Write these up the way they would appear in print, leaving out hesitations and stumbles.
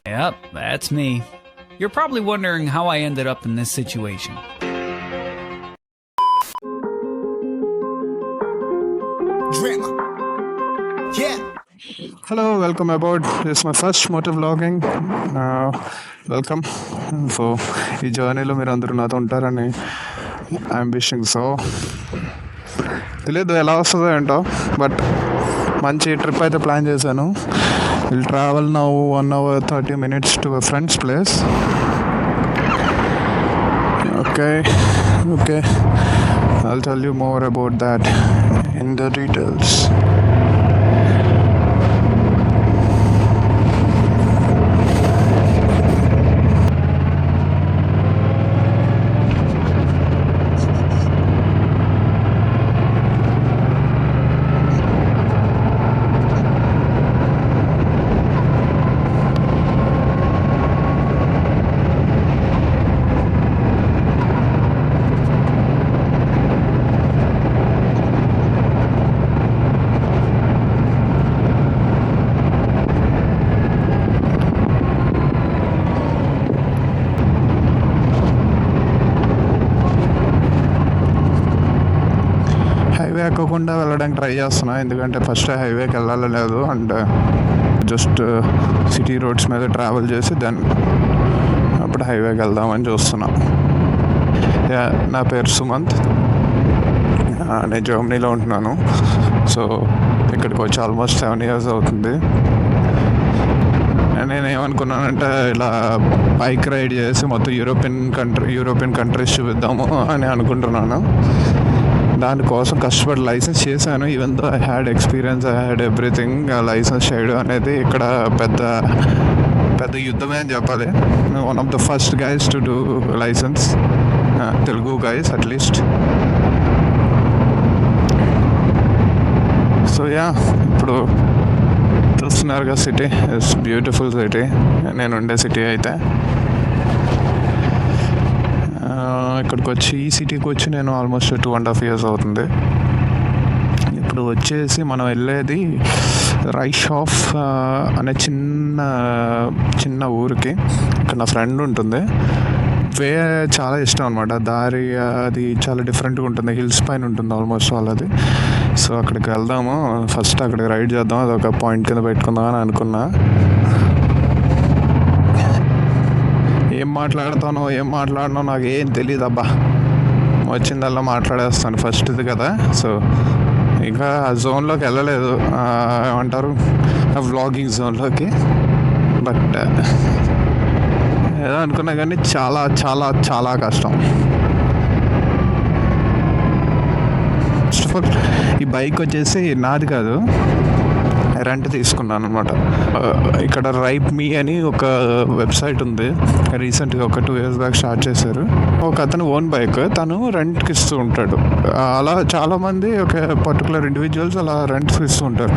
Yep, that's me. You're probably wondering how I ended up in this situation. Drama. Yeah. Hello, welcome aboard. This is my first motor vlogging. Welcome. So ఈ జర్నీలో మీరు అందరూ నాతో ఉంటారని I'm wishing. So తెలియదు ఎలా వస్తుందో ఏంటో, బట్ మంచి ట్రిప్ అయితే ప్లాన్ చేశాను. Will travel now 1 hour 30 minutes to a friend's place. Okay. I'll tell you more about that in the details. Highway ఎక్కకుండా వెళ్ళడానికి ట్రై చేస్తున్నా, ఎందుకంటే ఫస్ట్ హైవేకి వెళ్ళాలి లేదు, అండ్ జస్ట్ సిటీ రోడ్స్ మీద ట్రావెల్ చేసి దెన్ అప్పుడు హైవేకి వెళ్దామని చూస్తున్నా. నా పేరు సుమంత్, నేను జర్మనీలో ఉంటున్నాను. సో ఇక్కడికి వచ్చి ఆల్మోస్ట్ 7 years అవుతుంది. నేను ఏమనుకున్నానంటే ఇలా బైక్ రైడ్ చేసి మొత్తం యూరోపియన్ కంట్రీస్ చూపిద్దాము అని అనుకుంటున్నాను. దానికోసం కష్టపడి లైసెన్స్ చేశాను. Even though I had experience, I had everything. Licence చేయడం అనేది ఇక్కడ పెద్ద యుద్ధమే అని చెప్పాలి. One of the first guys to do licence, Telugu guys at least. So ఇప్పుడు చూస్తున్నారుగా సిటీ, ఇట్స్ బ్యూటిఫుల్ సిటీ. నేను ఉండే సిటీ అయితే ఇక్కడికి వచ్చి ఈ సిటీకి వచ్చి నేను ఆల్మోస్ట్ 2.5 years అవుతుంది. ఇప్పుడు వచ్చేసి మనం వెళ్ళేది రైషాఫ్ అనే చిన్న ఊరికి. ఇక్కడ నా ఫ్రెండ్ ఉంటుంది. చాలా ఇష్టం అనమాట. దారి అది చాలా డిఫరెంట్గా ఉంటుంది, హిల్స్ పైన ఉంటుంది ఆల్మోస్ట్ వాళ్ళది. సో అక్కడికి వెళ్దాము, ఫస్ట్ అక్కడికి రైడ్ చేద్దాం, అదొక పాయింట్ కింద పెట్టుకుందాం అని అనుకున్నా. ఏం మాట్లాడినావు నాకు ఏం తెలియదు అబ్బా, వచ్చిందల్లా మాట్లాడేస్తాను. ఫస్ట్ ఇది కదా, సో ఇంకా ఆ జోన్లోకి వెళ్ళలేదు, ఏమంటారు ఆ వ్లాగింగ్ జోన్లోకి. బట్ ఏదో అనుకున్నా కానీ చాలా చాలా చాలా కష్టం. ఫస్ట్ ఆఫ్ ఆల్ ఈ బైక్ వచ్చేసి నాది కాదు, రెంట్ తీసుకున్నాను అనమాట. ఇక్కడ రైప్ మీ అని ఒక వెబ్సైట్ ఉంది, రీసెంట్గా ఒక 2 years బ్యాక్ స్టార్ట్ చేశారు. ఒక అతను ఓన్ బైక్, తను రెంట్కి ఇస్తూ ఉంటాడు. అలా చాలామంది ఒక పర్టికులర్ ఇండివిజువల్స్ అలా రెంట్స్ ఇస్తూ ఉంటారు.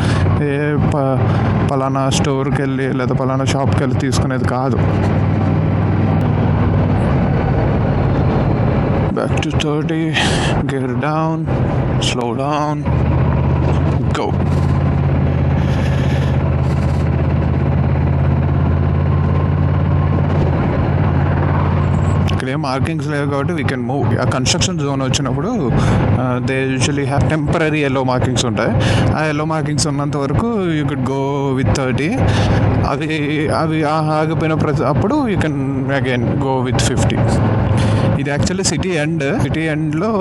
పలానా స్టోర్కి వెళ్ళి లేదా పలానా షాప్కి వెళ్ళి తీసుకునేది కాదు. Back to 30, gear down, slow down, go. ఇక్కడ ఏం మార్కింగ్స్ లేవు కాబట్టి వీ కెన్ మూవ్. ఆ కన్స్ట్రక్షన్ జోన్ వచ్చినప్పుడు they usually have temporary yellow markings ఉంటాయి. ఆ ఎల్లో మార్కింగ్స్ ఉన్నంత వరకు యూ కుడ్ గో విత్ 30. అవి ఆగిపోయిన అప్పుడు you can again go with 50. ఇది యాక్చువల్లీ సిటీ ఎండ్లో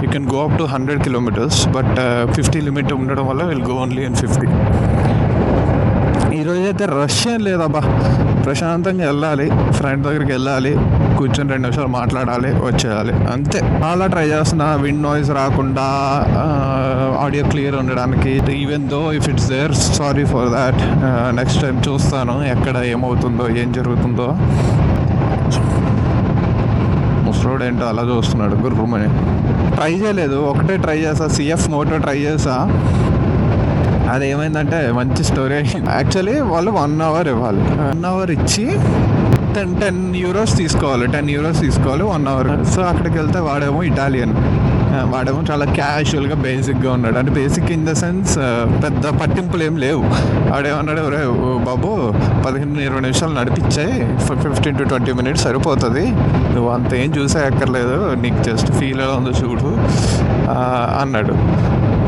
you can go up to 100 kilometers, but 50 limit ఉండడం వల్ల విల్ గో ఓన్లీ ఇన్ 50. ఈరోజు అయితే రష్ ఏం లేదబ్బా, ప్రశాంతంగా వెళ్ళాలి, ఫ్రెండ్ దగ్గరికి వెళ్ళాలి, కూర్చొని 2 నిమిషాలు మాట్లాడాలి, వచ్చేయాలి, అంతే. చాలా ట్రై చేస్తున్నా విండ్ నాయిస్ రాకుండా, ఆడియో క్లియర్ ఉండడానికి. Even though if it's there, sorry for that. Next time చూస్తాను ఎక్కడ ఏమవుతుందో, ఏం జరుగుతుందో. ముసలోడు ఏంటో అలా చూస్తున్నాడు గుర్రమని. ట్రై చేయలేదు, ఒకటే ట్రై చేసా, CF మోటో ట్రై చేసా. అదేమైందంటే మంచి స్టోరీ. యాక్చువల్లీ వాళ్ళు 1 hour ఇవ్వాలి, 1 hour ఇచ్చి 10 euros తీసుకోవాలి, 10 euros తీసుకోవాలి 1 hour. సో అక్కడికి వెళ్తే వాడేమో ఇటాలియన్, వాడేమో చాలా క్యాజువల్గా బేసిక్గా ఉన్నాడు. అంటే బేసిక్ ఇన్ ద సెన్స్ పెద్ద పట్టింపులు ఏం లేవు. వాడేమన్నాడు, ఒరే బాబు 15-20 నిమిషాలు నడిపించాయి, 15 to 20 minutes సరిపోతుంది, నువ్వు అంత ఏం చూసే అక్కర్లేదు, నీకు జస్ట్ ఫీల్ ఎలా ఉందో చూడు అన్నాడు.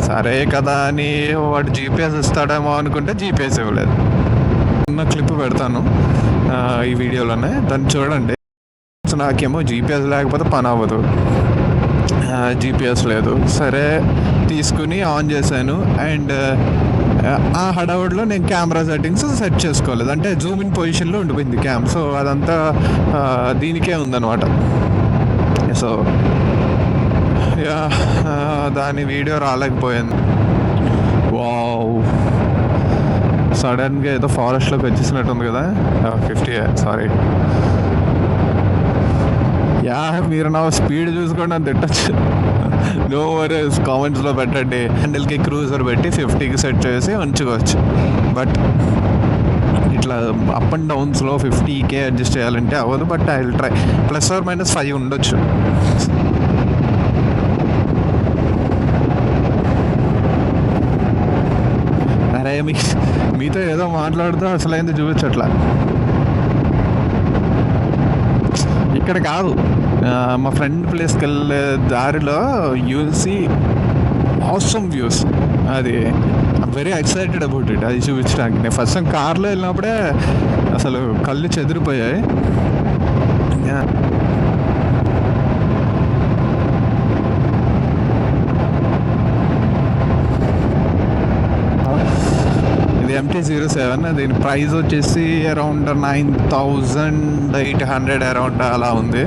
సరే కదా అని వాడు జీపీఎస్ ఇస్తాడేమో అనుకుంటే జీపీఎస్ ఇవ్వలేదు. చిన్న క్లిప్ పెడతాను ఈ వీడియోలోనే, దాన్ని చూడండి. నాకేమో జీపీఎస్ లేకపోతే పని అవ్వదు, జీపీఎస్ లేదు. సరే తీసుకుని ఆన్ చేశాను. అండ్ ఆ హడావుడిలో నేను కెమెరా సెట్టింగ్స్ సెట్ చేసుకోలేదు, అంటే జూమ్ ఇన్ పొజిషన్లో ఉండిపోయింది క్యామ్. సో అదంతా దీనికే ఉందన్నమాట. సో దాని వీడియో రాలేకపోయింది. వావ్, సడన్గా ఏదో ఫారెస్ట్లోకి వచ్చేసినట్టుంది కదా. 50 సారీ. మీరు నా స్పీడ్ చూసుకోండి అని తిట్టచ్చు. నో వరీస్, కామెంట్స్లో పెట్టండి. హ్యాండిల్కి క్రూజర్ పెట్టి 50కి సెట్ చేసి ఉంచుకోవచ్చు. బట్ ఇట్లా అప్ అండ్ డౌన్స్లో 50కే అడ్జస్ట్ చేయాలంటే అవ్వదు. But I will try. ±5 ఉండొచ్చు. అరే మీతో ఏదో మాట్లాడుతూ అసలు అయింది చూపించట్లా. ఇక్కడ కాదు, మా ఫ్రెండ్ ప్లేస్కి వెళ్ళే దారిలో యుల్ సీ ఆసమ్ వ్యూస్. అది I'm very excited about it, అది చూపించడానికి. నేను ఫస్ట్ టైం కార్లో వెళ్ళినప్పుడే అసలు కళ్ళు చెదిరిపోయాయి. ఇది MT-07. దీని ప్రైస్ వచ్చేసి అరౌండ్ 9,800 అరౌండ్ అలా ఉంది.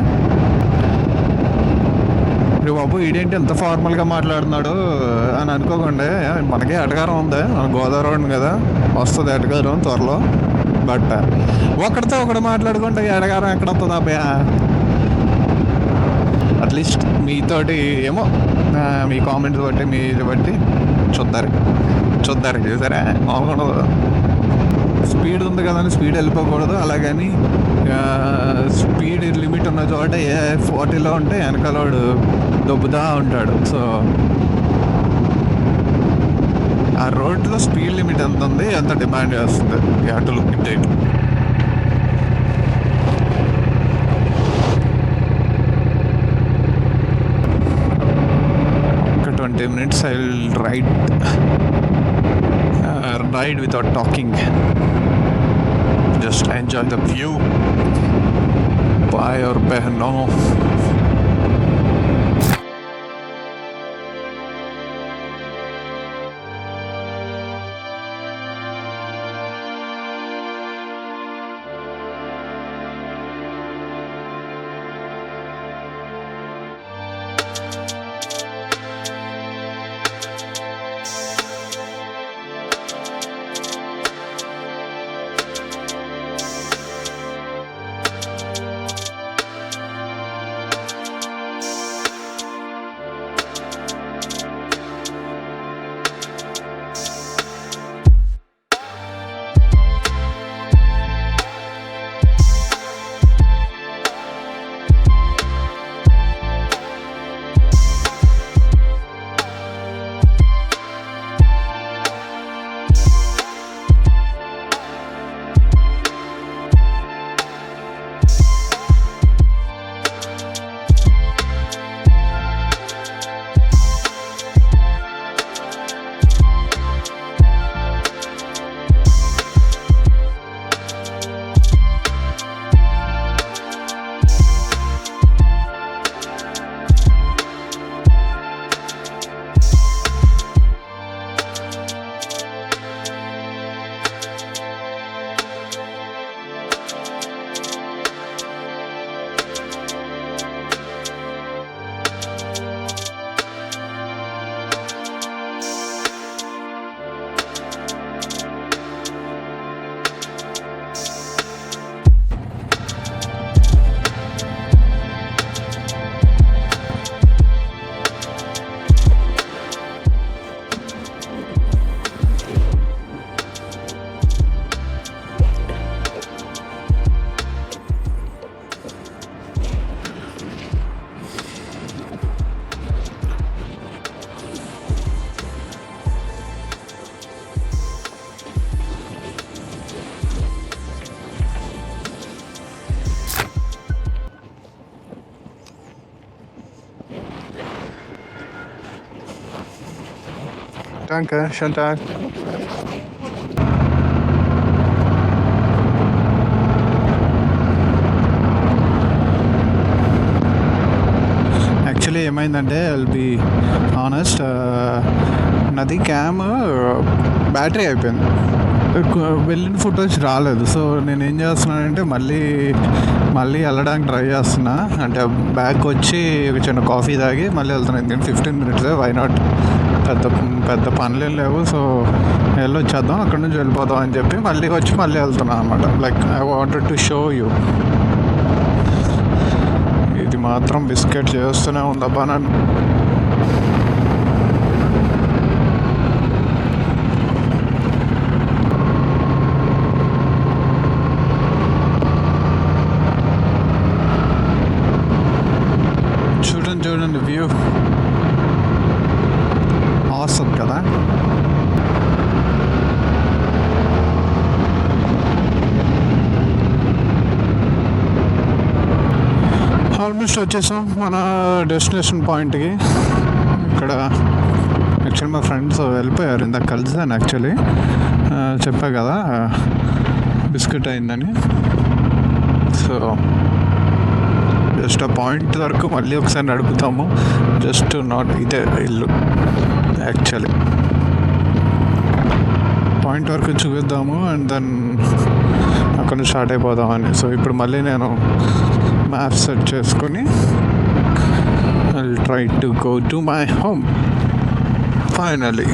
బాబు ఈడేంటి ఎంత ఫార్మల్గా మాట్లాడుతున్నాడు అని అనుకోకండి. మనకే ఎటకారం ఉంది, మన గోదావరి కదా, వస్తుంది ఎటకారం త్వరలో. బట్ ఒకటితో ఒకటి మాట్లాడుకుంటే ఎటకారం ఎక్కడ వస్తుంది అబ్బాయి. అట్లీస్ట్ మీతోటి ఏమో మీ కామెంట్స్ బట్టి మీరు బట్టి చూద్దారు చూసారా. మామూలు స్పీడ్ ఉంది కదని స్పీడ్ వెళ్ళిపోకూడదు, అలాగని స్పీడ్ లిమిట్ ఉన్న చోట 40లో ఉంటే వెనకాలోడు దొబ్బుతా ఉంటాడు. సో ఆ రోడ్లో స్పీడ్ లిమిట్ ఎంత ఉంది, ఎంత డిమాండ్ చేస్తుంది, you have to look it. 20 minutes I will ride without talking. Just enjoy the view. Bye or behno. danke, schönen Tag. Actually ఏమైందంటే ఐల్ బి ఆనెస్ట్, నాది క్యామ్ బ్యాటరీ అయిపోయింది, వెళ్ళిన ఫుటేజ్ రాలేదు. So నేను ఏం చేస్తున్నానంటే మళ్ళీ వెళ్ళడానికి ట్రై చేస్తున్నా. అంటే బ్యాక్ వచ్చి చిన్న కాఫీ తాగి మళ్ళీ వెళ్తున్నాను. ఎందుకంటే 15 minutes, వై నాట్, పెద్ద పనులేం లేవు. సో వెళ్ళొచ్చేద్దాం, అక్కడ నుంచి వెళ్ళిపోదాం అని చెప్పి మళ్ళీ వెళ్తున్నాను అనమాట. Like I wanted to show you. ఇది మాత్రం బిస్కెట్ చేస్తూనే ఉందబ్బా నన్ను. చూడండి వ్యూ ఆసమ్ కదా. ఆల్మోస్ట్ వచ్చేసాం మన డెస్టినేషన్ పాయింట్కి. ఇక్కడ యాక్చువల్లీ మా ఫ్రెండ్స్ వెళ్ళిపోయారు, ఇందాక కలిసాను. యాక్చువల్లీ చెప్పా కదా బిస్కెట్ అయిందని. సో జస్ట్ ఆ పాయింట్ వరకు మళ్ళీ ఒకసారి నడుపుతాము. జస్ట్ నాట్ ఇదే ఇల్లు, యాక్చువల్లీ పాయింట్ వరకు చూపిద్దాము అండ్ దెన్ అక్కడ నుంచి స్టార్ట్ అయిపోదామని. సో ఇప్పుడు మళ్ళీ నేను మ్యాప్ సెట్ చేసుకొని I will try to go to my home finally.